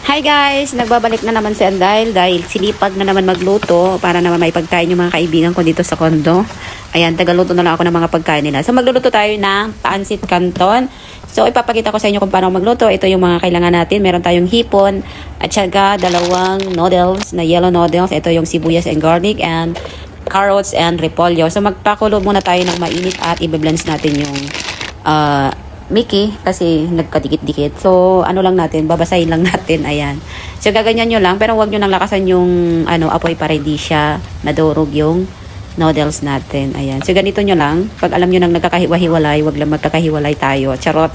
Hi guys! Nagbabalik na naman si Andail dahil sinipag na naman magluto para naman may pagkain yung mga kaibigan ko dito sa kondo. Ayan, tagaluto na lang ako ng mga pagkain nila. So magluluto tayo ng pancit canton. So ipapakita ko sa inyo kung paano magluto. Ito yung mga kailangan natin. Meron tayong hipon at saka dalawang noodles na yellow noodles. Ito yung sibuyas and garlic and carrots and repolyo. So magpakulo muna tayo ng mainit at i-blend natin yung Mickey kasi nagkadikit-dikit. So, ano lang natin, babasahin lang natin. Ayan. So, gaganyan nyo lang. Pero huwag nyo nang lakasan yung apoy para hindi siya nadurog yung noodles natin. Ayan. So, ganito nyo lang. Pag alam nyo nang nagkakahiwa-hiwalay, huwag lang magkakahiwalay tayo. Charot.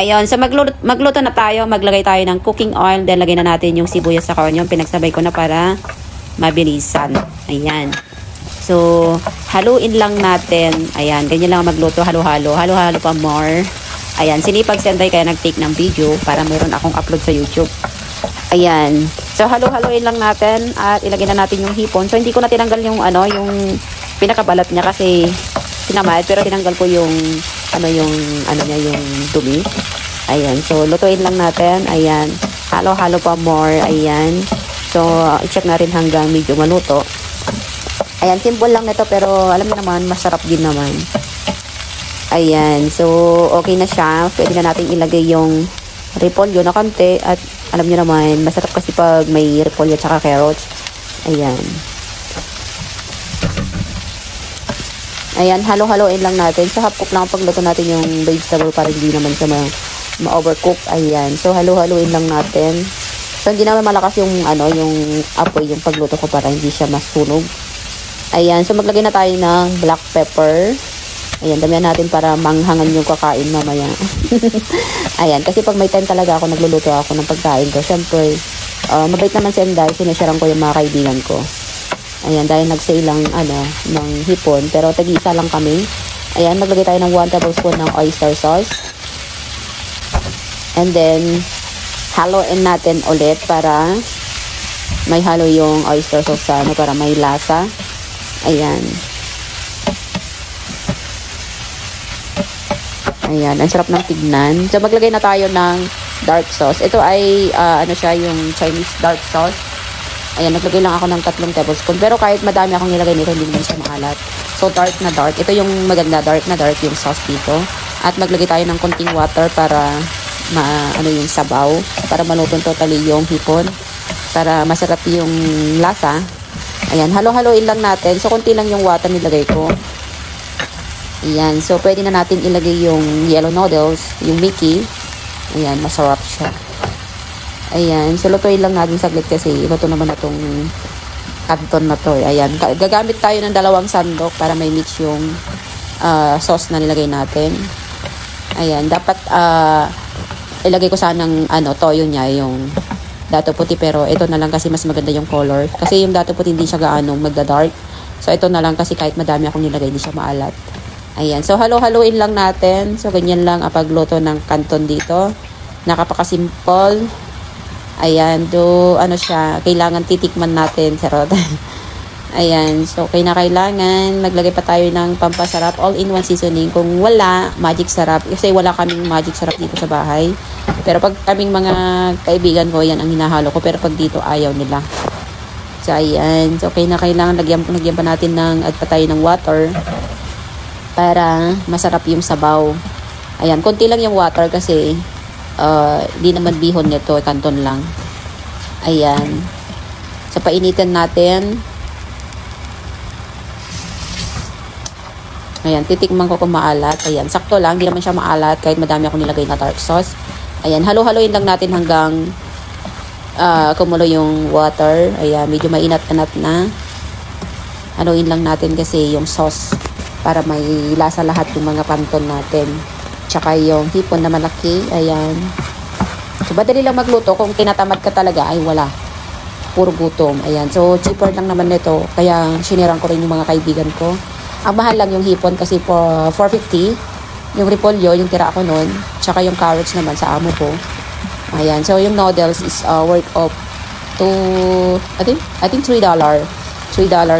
Ayan. So, magluto na tayo. Maglagay tayo ng cooking oil. Then, lagay na natin yung sibuyas sa onion. Pinagsabay ko na para mabilisan. Ayan. So, haluin lang natin. Ayan. Ganyan lang magluto. Halo-halo. Halo-halo pa more. Ayan, sinipag si Anday kaya nag-take ng video para meron akong upload sa YouTube. Ayan. So, halo-haloin lang natin at ilagay na natin yung hipon. So, hindi ko na tinanggal yung yung pinakabalat niya kasi sinamad. Pero tinanggal ko yung yung dumi. Ayan. So, lutuin lang natin. Ayan. Halo-halo pa more. Ayan. So, i-check na rin hanggang medyo maluto. Ayan, simple lang nito pero alam niyo naman, masarap din naman. Ayan, so okay na siya. Pwede na natin ilagay yung repolyo na konti at alam nyo naman, masarap kasi pag may repolyo at saka carrots. Ayan. Ayan, halo-haloin lang natin. So half cook lang pagluto natin yung vegetable para hindi naman siya ma-overcook. Ayan, so halo-haloin lang natin. So hindi naman malakas yung yung apoy yung pagluto ko para hindi siya masunog. Ayan, so maglagay na tayo ng black pepper. Ayan, damihan natin para manghangan yung kakain mamaya. Ayan, kasi pag may time talaga ako, nagluluto ako ng pagkain ko. Siyempre, mabait naman si Anday, sinasharan ko yung mga kaibigan ko. Ayan, dahil nag-sale lang, ng hipon. Pero tag-isa lang kami. Ayan, maglagay tayo ng 1 tablespoon ng oyster sauce. And then, haloin natin ulit para may halo yung oyster sauce para may lasa. Ayan. Ayan, ang sarap ng tignan. So, maglagay na tayo ng dark sauce. Ito ay, yung Chinese dark sauce. Ayan, naglagay lang ako ng 3 tablespoon. Pero kahit madami akong nilagay nito, hindi naman siya maalat. So, dark na dark. Ito yung maganda, dark na dark yung sauce dito. At maglagay tayo ng konting water para yung sabaw. Para malutong totally yung hipon. Para masarap yung lasa. Ayan, halo-haloin lang natin. So, konti lang yung water nilagay ko. Ayan, so pwede na natin ilagay yung yellow noodles, yung Mickey. Ayan, masarap siya. Ayan, so lutuin lang natin saglit kasi luto naman na itong canton na to. Ayan, gagamit tayo ng 2 sandok para may mix yung sauce na nilagay natin. Ayan, dapat ilagay ko sanang toyo niya, yung dato puti, pero ito na lang kasi mas maganda yung color. Kasi yung dato puti hindi siya gaano magda-dark. So ito na lang kasi kahit madami akong nilagay, hindi siya maalat. Ayan. So, halo-haloin lang natin. So, ganyan lang ang pagluto ng canton dito. Nakapaka-simple. Ayan. Siya, kailangan titikman natin. Charot. Ayan. So, kailangan maglagay pa tayo ng pampasarap. All-in-one seasoning. Kung wala, magic sarap. Kasi wala kaming magic sarap dito sa bahay. Pero pag kaming mga kaibigan ko, yan ang hinahalo ko. Pero pag dito, ayaw nila. So, ayan. So, kailangan lagyan pa natin at patay ng water para masarap yung sabaw. Ayan, konti lang yung water kasi di naman bihon nito, canton lang. Ayan. So, painitin natin. Ayan, titikman ko kung maalat. Ayan, sakto lang, di naman siya maalat kahit madami ako nilagay na dark sauce. Ayan, halo-haloin lang natin hanggang kumulo yung water. Ayan, medyo mainat-anat na. Haluin lang natin kasi yung sauce para may lasa lahat yung mga canton natin. Tsaka yung hipon na malaki. Ayan. So, madali lang magluto. Kung tinatamad ka talaga, ay wala. Puro gutom. Ayan. So, cheaper lang naman nito. Kaya, sinirang ko rin yung mga kaibigan ko. Ang mahal lang yung hipon kasi for 450. Yung repolyo, yung tira ko nun. Tsaka yung carrots naman sa amo ko. Ayan. So, yung noodles is worth of I think $3. $3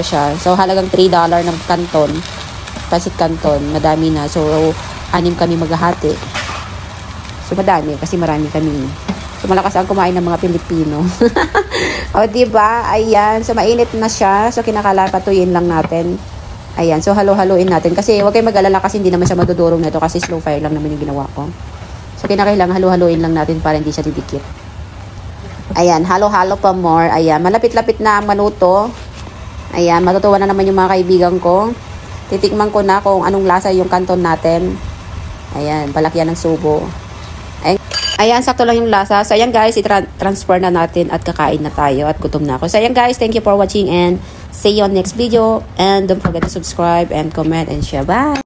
siya. So, halagang $3 ng canton. Pancit canton, madami na. So, 6 kami maghahati. So, madami kasi marami kami So, malakas ang kumain ng mga Pilipino. O, diba? Ayan. So, mainit na siya. So, kinakalapatuyin lang natin. Ayan. So, halo-haloin natin. Kasi, huwag kayong mag-alala kasi hindi naman siya madudurog na ito kasi slow fire lang naman yung ginawa ko. So, kinakailangan halo-haloin lang natin para hindi siya didikit. Ayan. Halo-halo pa more. Ayan. Malapit-lapit na ang maluto. Ayan. Matutuwa na naman yung mga kaibigan ko. Titikman ko na kung anong lasa yung kanton natin. Ayan. Palakyan ng subo. Ayan, sakto lang yung lasa. So, ayan guys, i-transfer na natin at kakain na tayo at gutom na ako. So, ayan guys, thank you for watching and see you on next video. And don't forget to subscribe and comment and share. Bye!